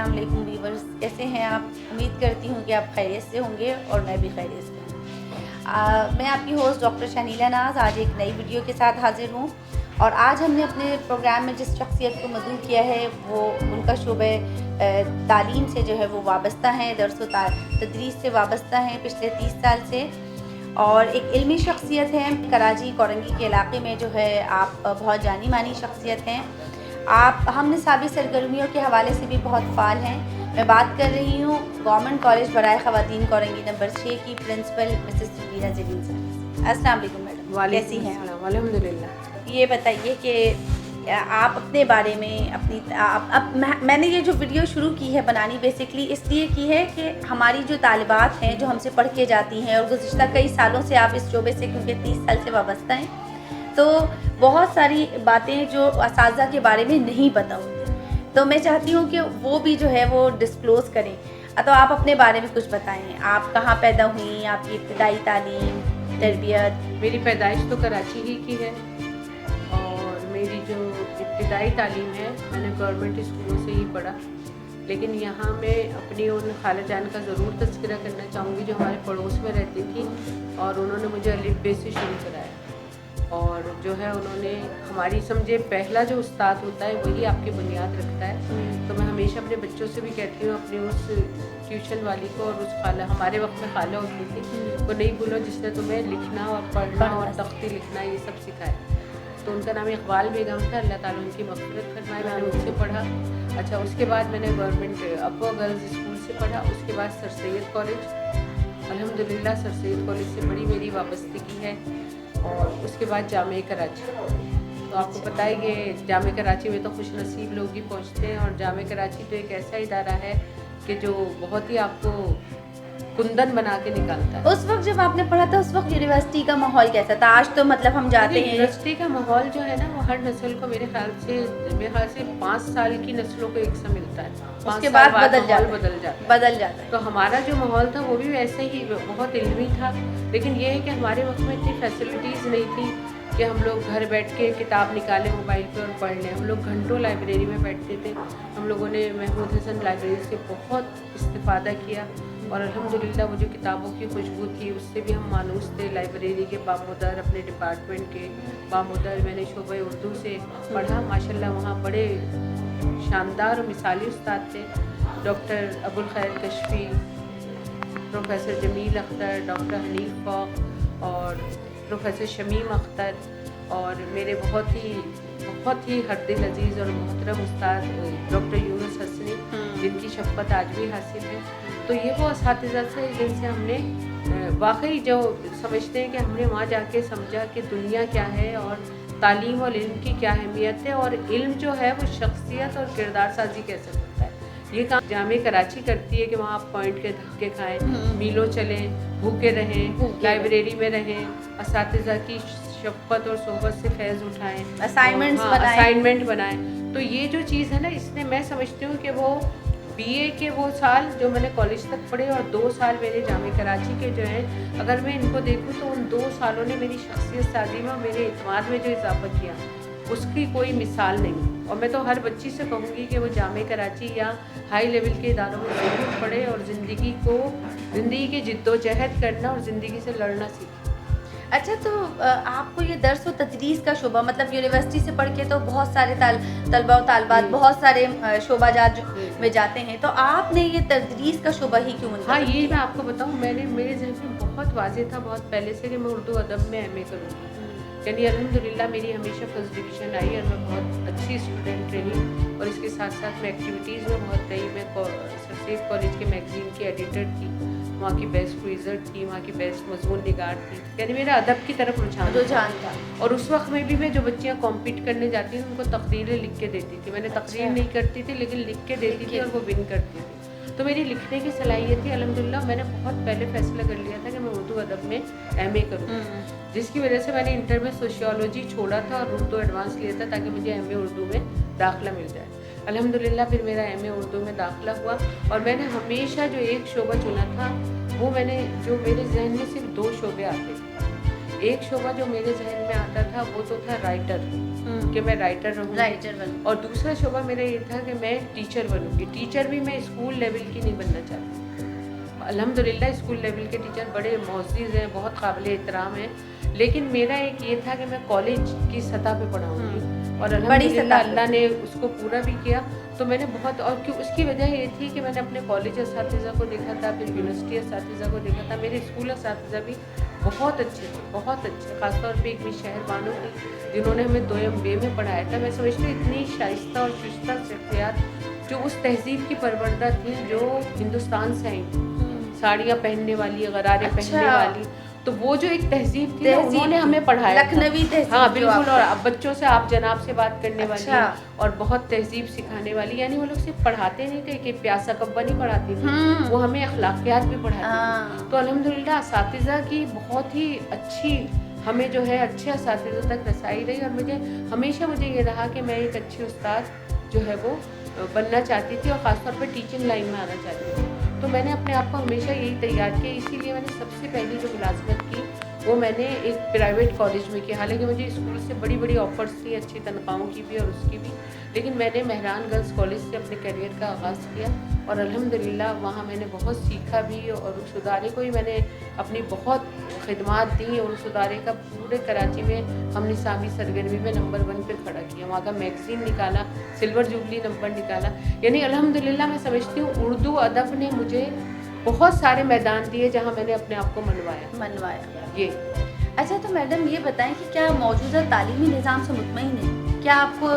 अस्सलाम वालेकुम व्यूअर्स, कैसे हैं आप? उम्मीद करती हूँ कि आप खैरियत से होंगे और मैं भी खैरियत से हूँ। मैं आपकी होस्ट डॉक्टर शनीला नाज आज एक नई वीडियो के साथ हाजिर हूँ और आज हमने अपने प्रोग्राम में जिस शख्सियत को मदऊ किया है वो उनका शोबे तालीम से जो है वो वाबस्ता हैं, दर्स व तदरीस से वाबस्ता हैं पिछले 30 साल से, और एक इल्मी शख्सियत है। कराची कोरंगी के इलाके में जो है आप बहुत जानी मानी शख्सियत हैं। आप हम निसाबी सरगर्मियों के हवाले से भी बहुत फ़ाल हैं। मैं बात कर रही हूँ गवर्नमेंट कॉलेज बराए ख़वातीन कोरंगी नंबर 6 की प्रिंसिपल मिसेस सुबीना जलील साहब। अस्सलाम वालेकुम मैडम, कैसी हैं आप? अल्हम्दुलिल्लाह। ये बताइए कि आप अपने बारे में मैंने ये जो वीडियो शुरू की है बनानी बेसिकली इसलिए की है कि हमारी जो तालिबात हैं जो हमसे पढ़ के जाती हैं और गुज़िश्ता कई सालों से आप इस शोबे से क्योंकि 30 साल से वाबस्ता हैं, तो बहुत सारी बातें जो असातिज़ा के बारे में नहीं पता होती, तो मैं चाहती हूँ कि वो भी जो है वो डिस्क्लोज़ करें। तो आप अपने बारे में कुछ बताएं, आप कहाँ पैदा हुई, आपकी इब्तदाई तालीम, तरबियत? मेरी पैदाइश तो कराची ही की है और मेरी जो इब्तदाई तालीम है मैंने गवर्नमेंट स्कूलों से ही पढ़ा, लेकिन यहाँ मैं अपनी उन खाला जान का ज़रूर तज़किरा करना चाहूँगी जो हमारे पड़ोस में रहती थी और उन्होंने मुझे अलिफ बे से शुरू कराया। और जो है उन्होंने हमारी समझे पहला जो उस्ताद होता है वही आपकी बुनियाद रखता है। तो मैं हमेशा अपने बच्चों से भी कहती हूँ अपनी उस ट्यूशन वाली को और उस खाला, हमारे वक्त में खाला होती थी, वो नहीं भूलो जिसने तुम्हें लिखना और पढ़ना और तख्ती लिखना ये सब सिखाया। तो उनका नाम इकबाल बेगम था, अल्लाह ताला उनकी मग़फ़िरत फरमाए। मैंने उनसे पढ़ा। अच्छा, उसके बाद मैंने गवर्नमेंट अपर गर्ल्स स्कूल से पढ़ा। उसके बाद सर सैयद कॉलेज, अल्हम्दुलिल्लाह सर सैयद कॉलेज से बड़ी मेरी वाबस्तगी है। और उसके बाद जामे कराची। तो आपको पता है कि जामे कराची में तो खुश नसीब लोग ही पहुँचते हैं, और जामे कराची तो एक ऐसा इदारा है कि जो बहुत ही आपको कुंदन बना के निकालता है। उस वक्त जब आपने पढ़ा था उस वक्त यूनिवर्सिटी का माहौल कैसा था? आज तो मतलब हम जाते हैं यूनिवर्सिटी का माहौल जो है ना वो हर नस्ल को मेरे ख्याल से 5 साल की नस्लों को एक सा मिलता है, उसके बाद बदल जाता है। तो हमारा जो माहौल था वो भी वैसे ही बहुत इल्मी था, लेकिन ये है कि हमारे वक्त में इतनी फैसिलिटीज़ नहीं थी कि हम लोग घर बैठ के किताब निकालें मोबाइल पर और पढ़ लें। हम लोग घंटों लाइब्रेरी में बैठते थे। हम लोगों ने महमूद हसन लाइब्रेरी से बहुत इस्तिफ़ादा किया और अल्हम्दुलिल्लाह वो जो किताबों की खुशबू थी उससे भी हम मानूस थे। लाइब्रेरी के बामुदर, अपने डिपार्टमेंट के बामुदर, मैंने शोबे उर्दू से पढ़ा। माशाल्लाह वहाँ बड़े शानदार और मिसाली उस्ताद थे, डॉक्टर अबुल खैर कशफी, प्रोफेसर जमील अख्तर, डॉक्टर हनीफ फ़ौक और प्रोफेसर शमीम अख्तर, और मेरे बहुत ही हरदिल अजीज़ और मोहतरम उस्ताद डॉक्टर यूनुस हसनी, जिनकी शफ़क़त आज भी हासिल है। तो ये वो असातिज़ा से जिनसे हमने वाकई जो समझते हैं कि हमने वहाँ जाके समझा कि दुनिया क्या है और तालीम और इल्म की क्या अहमियत है, और इल्म जो है वो शख्सियत और किरदार साजी कैसे करता है। ये काम जामे कराची करती है कि वहाँ आप पॉइंट के धक्के खाएँ, मीलों चलें, भूखे रहें, लाइब्रेरी में रहें, असातिज़ा की शफ़क़त और सोहबत से फैज़ उठाएँ, असाइनमेंट बनाएँ। तो ये जो चीज़ है ना, इसने मैं समझती हूँ कि वो बीए के वो साल जो मैंने कॉलेज तक पढ़े और 2 साल मेरे जामे कराची के जो हैं, अगर मैं इनको देखूँ तो उन 2 सालों ने मेरी शख्सियत साजी में और मेरे इत्मीनान में जो इजाफा किया उसकी कोई मिसाल नहीं। और मैं तो हर बच्ची से कहूँगी कि वो जामे कराची या हाई लेवल के इदारों में ज़रूर पढ़े और ज़िंदगी की जिद्दोजहद करना और ज़िंदगी से लड़ना सीखें। अच्छा, तो आपको ये दर्स व तदरीस का शोबा, मतलब यूनिवर्सिटी से पढ़ के तो बहुत सारे तलबा व तालबात बहुत सारे शोबाजात में जाते हैं, तो आपने ये तदरीस का शोबा ही क्यों? हाँ, ये मैं आपको बताऊँ, मेरे ज़हन में बहुत वाज़ेह था बहुत पहले से कि मैं उर्दू अदब में एमए करूँगी। यानी अल्हम्दुलिल्लाह मेरी हमेशा फर्स्ट डिवीज़न आई और मैं बहुत अच्छी स्टूडेंट रही, और इसके साथ साथ मैं एक्टिविटीज़ में बहुत रही। मैं सर सैयद कॉलेज के मैगज़ीन की एडिटर थी, वहाँ की बेस्ट क्विज़र थी, वहाँ की बेस्ट मज़मून निगार थी। यानी मेरा अदब की तरफ रुझान था। और उस वक्त में भी मैं जो बच्चियाँ कॉम्पीट करने जाती थी उनको तकरीरें लिख के देती थी। मैंने तकरीर नहीं करती थी लेकिन लिख के देती थी और वो विन करती थी। तो मेरी लिखने की सलाहियत थी अल्हम्दुलिल्लाह। मैंने बहुत पहले फैसला कर लिया था कि मैं उर्दू अदब में एमए करूँ, जिसकी वजह से मैंने इंटर में सोशियोलॉजी छोड़ा था और उर्दू एडवांस लिया था ताकि मुझे एमए उर्दू में दाखिला मिल जाए। अल्हम्दुलिल्लाह फिर मेरा एमए उर्दू में दाखिला हुआ, और मैंने हमेशा जो एक शोबा चुना था वो जो मेरे जहन में सिर्फ 2 शोबे आते थे। एक शोबा जो मेरे जहन में आता था वो तो था राइटर, कि मैं राइटर रहूँ, राइटर बन, और दूसरा शोबा मेरा ये था कि मैं टीचर बनूँगी। टीचर भी मैं स्कूल लेवल की नहीं बनना चाहती। अल्हम्दुलिल्लाह स्कूल लेवल के टीचर बड़े मुअज़्ज़िज़ हैं, बहुत काबिल एहतराम हैं, लेकिन मेरा एक ये था कि मैं कॉलेज की सतह पे पढ़ाऊँगी, और अल्हम्दुलिल्लाह अल्लाह ने उसको पूरा भी किया। तो मैंने बहुत, और क्यों, उसकी वजह ये थी कि मैंने अपने कॉलेज असातिज़ा को देखा था, फिर यूनिवर्सिटी असातिज़ा को देखा था। मेरे स्कूल असातिज़ा भी बहुत अच्छे थे, बहुत अच्छे, ख़ासतौर पे एक भी शहर बानो थी जिन्होंने हमें 2M में पढ़ाया था। मैं समझती हूँ इतनी शाइस्ता और शुस्ता शख्सियत जो उस तहज़ीब की परवरदा थी जो हिंदुस्तान से आई, साड़ियाँ पहनने वाली, गरारे पहनने वाली, तो वो जो एक तहज़ीब थी ना, उन्होंने हमें पढ़ाया, लखनवी तहज़ीब। हाँ बिल्कुल, और अब बच्चों से आप जनाब से बात करने वाली और बहुत तहज़ीब सिखाने वाली। यानी वो लोग सिर्फ पढ़ाते नहीं थे कि प्यासा कब्बा नहीं पढ़ाती थी, वो हमें अखलाकियात भी पढ़ाती थी। तो अल्हम्दुलिल्लाह असातिज़ा की बहुत ही अच्छी, हमें जो है अच्छे असातिज़ों तक रसाई रही, और मुझे ये रहा कि मैं एक अच्छी उस्ताद जो है वो बनना चाहती थी, और ख़ासतौर पर टीचिंग लाइन में आना चाहती थी। तो मैंने अपने आप को हमेशा यही तैयार किया, इसीलिए मैंने सबसे पहली जो मुलाज़मत की वो मैंने एक प्राइवेट कॉलेज में की। हालांकि मुझे स्कूल से बड़ी बड़ी ऑफ़र्स थी, अच्छी तनख्वाहों की भी और उसकी भी, लेकिन मैंने मेहरान गर्ल्स कॉलेज से अपने करियर का आगाज़ किया, और अल्हम्दुलिल्लाह वहाँ मैंने बहुत सीखा भी, और उस इदारे को ही मैंने अपनी बहुत खिदमात दी, और उस इदारे का पूरे कराची में हमने निसाबी सरगर्मी में नंबर 1 पे खड़ा किया। वहाँ का मैगज़ीन निकाला, सिल्वर जुबली नंबर निकाला। यानी अल्हम्दुलिल्लाह मैं समझती हूँ उर्दू अदब ने मुझे बहुत सारे मैदान दिए जहाँ मैंने अपने आप को मनवाया। ये अच्छा, तो मैडम ये बताएं कि क्या मौजूदा तालीमी निज़ाम से मुतमईन है? क्या आपको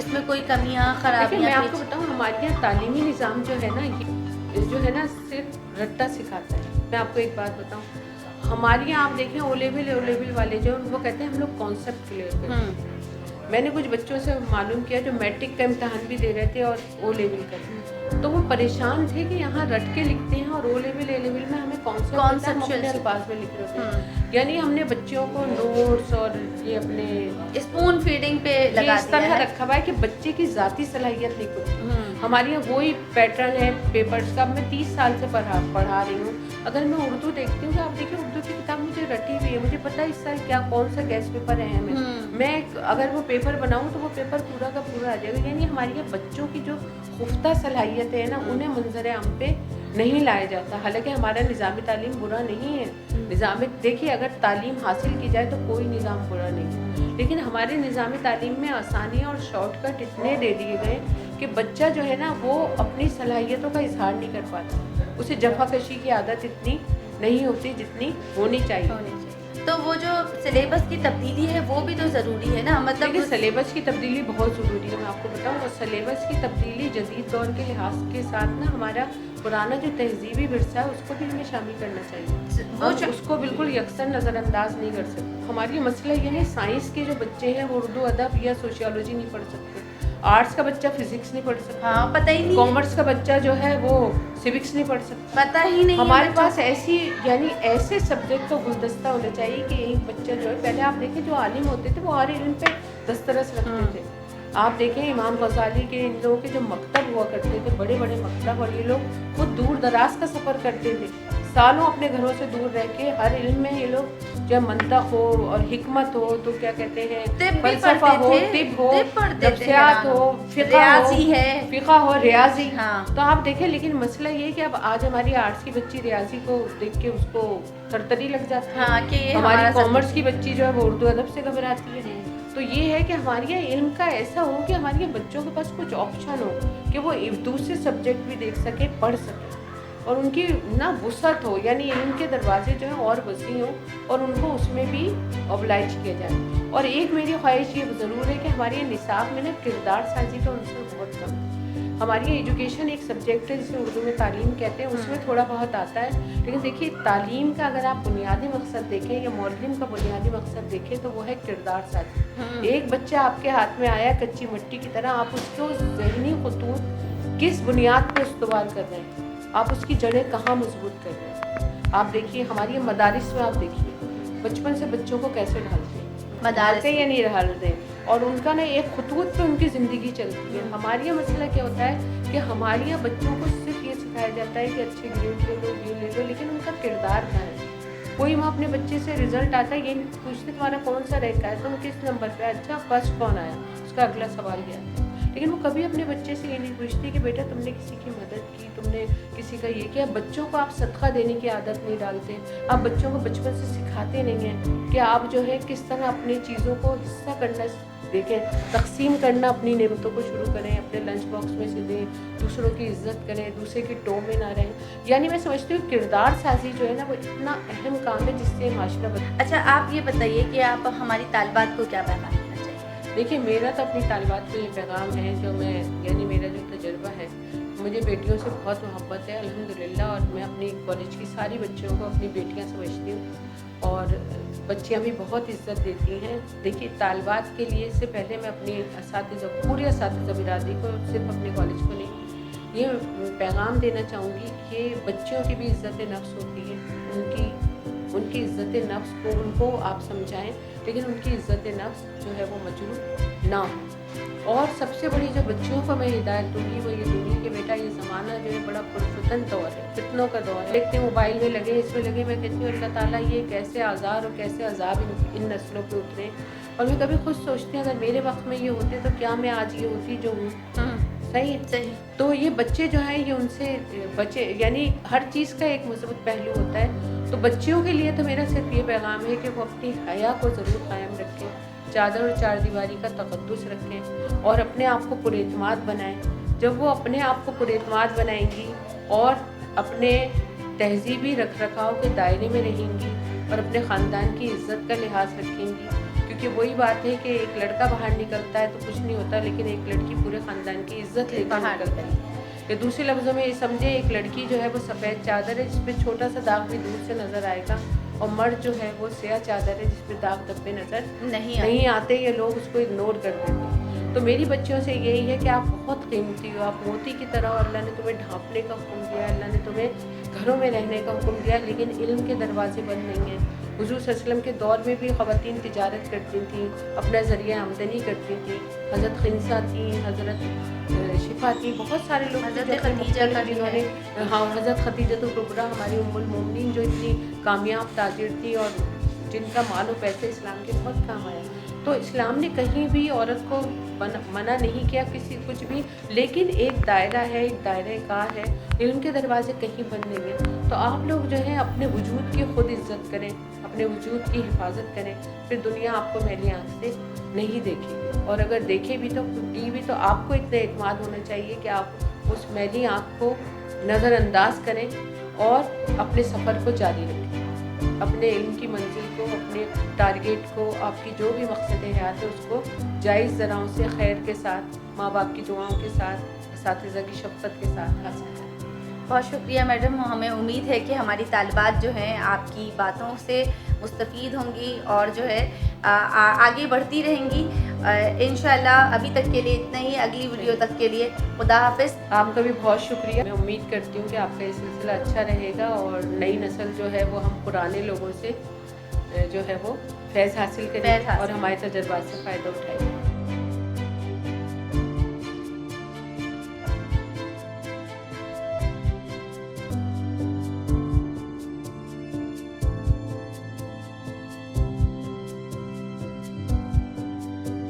इसमें कोई कमियाँ, खराबियाँ? मैं आपको बताऊँ, हमारे यहाँ तालीमी निज़ाम जो है ना, ये जो है ना सिर्फ रट्टा सिखाता है। मैं आपको एक बात बताऊँ, हमारे यहाँ आप देखें ओ लेवल वाले जो वो कहते हैं हम लोग कॉन्सेप्ट क्लियर करते हैं। मैंने कुछ बच्चों से मालूम किया जो मैट्रिक का इम्तहान भी दे रहे थे और ओ लेवल का, तो वो परेशान थे कि यहाँ रट के लिखते हैं और ओ लेवल ए लेवल में हमें कॉन्सेप्ट अल्फाज में लिख रहे थे। यानी हमने बच्चों को नोट्स और ये अपने स्पून फीडिंग पे लगा इस तरह रखा हुआ है कि बच्चे की ज़ाती सलाहियत नहीं खुलती। हमारे यहाँ वही पैटर्न है पेपर्स का। मैं 30 साल से पढ़ा रही हूँ। अगर मैं उर्दू देखती हूँ तो आप देखिए उर्दू की किताब मुझे रटी हुई है, मुझे पता है इस साल क्या कौन सा गेस्ट पेपर है हमें। मैं अगर वो पेपर बनाऊँ तो वो पेपर पूरा का पूरा आ जाएगा। यानी हमारे यहाँ बच्चों की जो खुफ्ता सलाहियत है ना, उन्हें मंजर आम पे नहीं लाया जाता। हालांकि हमारा निज़ाम तालीम बुरा नहीं है। निज़ाम देखिए, अगर तालीम हासिल की जाए तो कोई निज़ाम बुरा नहीं, लेकिन हमारे निज़ाम तालीम में आसानी और शॉर्टकट इतने दे दिए गए कि बच्चा जो है ना वो अपनी सलाहियतों का इजहार नहीं कर पाता। उसे जफाकशी की आदत इतनी नहीं होती जितनी होनी चाहिए। तो वो जो सिलेबस की तब्दीली है वो भी तो ज़रूरी है ना, मतलब सिलेबस की तब्दीली बहुत ज़रूरी है। मैं आपको बताऊँ, और सिलेबस की तब्दीली जदीद दौर के लिहाज के साथ ना हमारा पुराना जो तहजीबी विरसा है उसको भी हमें शामिल करना चाहिए। वो उसको बिल्कुल यकसर नज़रअंदाज नहीं कर सकते। हमारी मसला ये नहीं, साइंस के जो बच्चे हैं वो उर्दू अदब या सोशियोलॉजी नहीं पढ़ सकते, आर्ट्स का बच्चा फिजिक्स नहीं पढ़ सकता, हाँ पता ही नहीं, कॉमर्स का बच्चा जो है वो सिविक्स नहीं पढ़ सकता, पता ही नहीं। हमारे पास ऐसी यानी ऐसे सब्जेक्ट का गुलदस्ता होना चाहिए कि एक बच्चा जो है, पहले आप देखें जो आलिम होते थे वो हर इल्म पे दस्तरस रखते थे। आप देखें इमाम गज़ाली के, इन लोगों के जो मकतब हुआ करते थे, बड़े बड़े मकतब, और ये लोग खुद दूर दराज का सफ़र करते थे, सालों अपने घरों से दूर रह के हर इल्म में ये लोग जब मंतक हो और हिकमत हो तो क्या कहते हैं फलसफा हो, तिब हो, नफ्सियात हो, फ़िक़ा हो, रियाजी। हाँ। तो आप देखें, लेकिन मसला ये है कि अब आज हमारी आर्ट्स की बच्ची रियाजी को देख के उसको तरतरी लग जाती है। हाँ, कि हमारी कॉमर्स की बच्ची जो है वो उर्दू अदब से घबराती है। तो ये है कि हमारे यहाँ इल्म का ऐसा हो कि हमारे बच्चों के पास कुछ ऑप्शन हो कि वो दूसरे सब्जेक्ट भी देख सके, पढ़ सके, और उनकी ना वुसअत हो, यानी इल्म के दरवाजे जो हैं और वसी हों और उनको उसमें भी ऑब्लाइज किया जाए। और एक मेरी ख्वाहिश ये ज़रूर है कि हमारे निसाब में ना किरदार साजी का उनसे बहुत कम है। हमारी एजुकेशन एक सब्जेक्ट है जिसे उर्दू में तालीम कहते हैं, उसमें थोड़ा बहुत आता है, लेकिन देखिए तालीम का अगर आप बुनियादी मकसद देखें या मौलवी का बुनियादी मकसद देखें तो वो है किरदार साजी। एक बच्चा आपके हाथ में आया कच्ची मिट्टी की तरह, आप उसको ज़हनी खतूत किस बुनियाद पर इस्तेमाल कर रहे हैं, आप उसकी जड़ें कहाँ मजबूत कर रहे हैं। आप देखिए हमारी मदारिस में, आप देखिए बचपन से बच्चों को कैसे ढालते हैं, ढालते या नहीं ढालते, और उनका ना एक खतूत पे उनकी ज़िंदगी चलती है। हमारे यहाँ मसला क्या होता है कि हमारे यहाँ बच्चों को सिर्फ ये सिखाया जाता है कि अच्छे ग्रेड ले लो, ये ले लो, लेकिन उनका किरदार क्या है, कोई माँ अपने बच्चे से रिजल्ट आता है ये नहीं पूछती तुम्हारा कौन सा रैंक आया, तुम किस नंबर पे आए, अच्छा फर्स्ट कौन आया, उसका अगला सवाल क्या है। लेकिन वो कभी अपने बच्चे से ये नहीं पूछती कि बेटा तुमने किसी की मदद की, तुमने किसी का ये किया। बच्चों को आप सदका देने की आदत नहीं डालते, आप बच्चों को बचपन से सिखाते नहीं हैं कि आप जो है किस तरह अपनी चीज़ों को हिस्सा करना देखें, तकसीम करना, अपनी नेमतों को शुरू करें, अपने लंच बॉक्स में से दें, दूसरों की इज्जत करें, दूसरे की टो में ना रहें। यानी मैं समझती हूँ किरदार साजी जो है ना वो इतना अहम काम है जिससे माशरा बदल। अच्छा, आप ये बताइए कि आप हमारी तालिबात को क्या पैगाम देना चाहिए? देखिए, मेरा तो अपनी तालिबात को ये पैगाम है जो मैं, यानी मेरा जो तजुर्बा है, मुझे बेटियों से बहुत मोहब्बत है अल्हम्दुलिल्लाह, और मैं अपनी कॉलेज की सारी बच्चियों को अपनी बेटियां समझती हूँ और बच्चियां भी बहुत इज्जत देती हैं। देखिए, तालिबात के लिए से पहले मैं अपनी पूरे असातिज़ा बिरादरी को, सिर्फ अपने कॉलेज को नहीं, ये पैगाम देना चाहूँगी कि बच्चियों की भी इज़्ज़त नफ्स होती है, उनकी इज़्ज़त नफ्स को उनको आप समझाएं, लेकिन उनकी इज़्ज़त नफ्स जो है वो मजरूह ना हो। और सबसे बड़ी जो बच्चियों को मैं हिदायत दूँगी वो ये दूँगी कि बेटा ये ज़माना जो है बड़ा पुरफतन दौर है, फितनों का दौर है। देखते मोबाइल में लगे, इसमें लगे, मैं कहती हूँ अल्लाह ताला ये कैसे आज़ार और कैसे अज़ाब इन नस्लों पे उतरे। और मैं कभी खुद सोचती हूँ अगर मेरे वक्त में ये होते तो क्या मैं आज ये होती जो हूँ। सही है, सही। तो ये बच्चे जो हैं ये उनसे बचे, यानी हर चीज़ का एक मुस्बत पहलू होता है। तो बच्चियों के लिए तो मेरा सिर्फ ये पैगाम है कि वो अपनी हया को ज़रूर कायम रखें, चादर और चारदीवारी का तक़द्दुस रखें और अपने आप को पुरएतमाद बनाएं। जब वो अपने आप को पुरएतमाद बनाएंगी और अपने तहज़ीबी रख रखाव के दायरे में रहेंगी और अपने ख़ानदान की इज़्ज़त का लिहाज रखेंगी, क्योंकि वही बात है कि एक लड़का बाहर निकलता है तो कुछ नहीं होता, लेकिन एक लड़की पूरे ख़ानदान की इज़्ज़त लेकर निकलती है। या दूसरे लफ्ज़ों में ये समझे, एक लड़की जो है वो सफ़ेद चादर है जिस पे छोटा सा दाग भी दूर से नज़र आएगा, और मर्द जो है वो स्याह चादर है जिस पे दाग धब्बे नज़र नहीं आते, ये लोग उसको इग्नोर कर देते हैं। तो मेरी बच्चियों से यही है कि आप बहुत कीमती हो, आप मोती की तरह, और अल्लाह ने तुम्हें ढांपने का हुक्म दिया, अल्लाह ने तुम्हें घरों में रहने का हुक्म दिया, लेकिन इल्म के दरवाजे बंद नहीं हैं। हुज़ूर सल्लल्लाहु अलैहि वसल्लम के दौर में भी ख़वातीन तिजारत करती थीं, अपना ज़रिया आमदनी करती थीं। हज़रत खिंसा थी, हज़रत शिफा थी, बहुत सारे लोग हज़रत खदीजा जिन्होंने, हाँ, हज़रत खदीजतुल कुबरा हमारी उम्मुल मोमिनीन जो इतनी कामयाब ताजिर थी और जिनका माल और पैसे इस्लाम के बहुत काम आया। तो इस्लाम ने कहीं भी औरत को मना नहीं किया किसी कुछ भी, लेकिन एक दायरा है, एक दायरे कार है, इल्म के दरवाजे कहीं बंद नहीं है। तो आप लोग जो है अपने वजूद की खुद इज्जत करें, अपने वजूद की हिफाजत करें, फिर दुनिया आपको मैली आँख से नहीं देखेगी, और अगर देखे भी तो आपको इतना एतमाद होना चाहिए कि आप उस मैली आँख को नज़रअंदाज करें और अपने सफ़र को जारी रखें, अपने इल्म की मंजिल को, अपने टारगेट को, आपकी जो भी मकसद हयात है उसको जायज़ ज़राओं से, खैर के साथ, माँ बाप की दुआओं के साथ, असातिज़ा की शफ़क़त के साथ हासिल करें। बहुत शुक्रिया मैडम, हमें उम्मीद है कि हमारी तालिबात जो हैं आपकी बातों से मुस्तफ़ीद होंगी और जो है आगे बढ़ती रहेंगी इंशाअल्लाह। अभी तक के लिए इतना ही, अगली वीडियो तक के लिए खुदा हाफ़िज़। आपका भी बहुत शुक्रिया। मैं उम्मीद करती हूँ कि आपका ये सिलसिला अच्छा रहेगा और नई नस्ल जो है वो हम पुराने लोगों से जो है वो फैज़ हासिल करें और हमारे तजुर्बात से फ़ायदा उठाएं।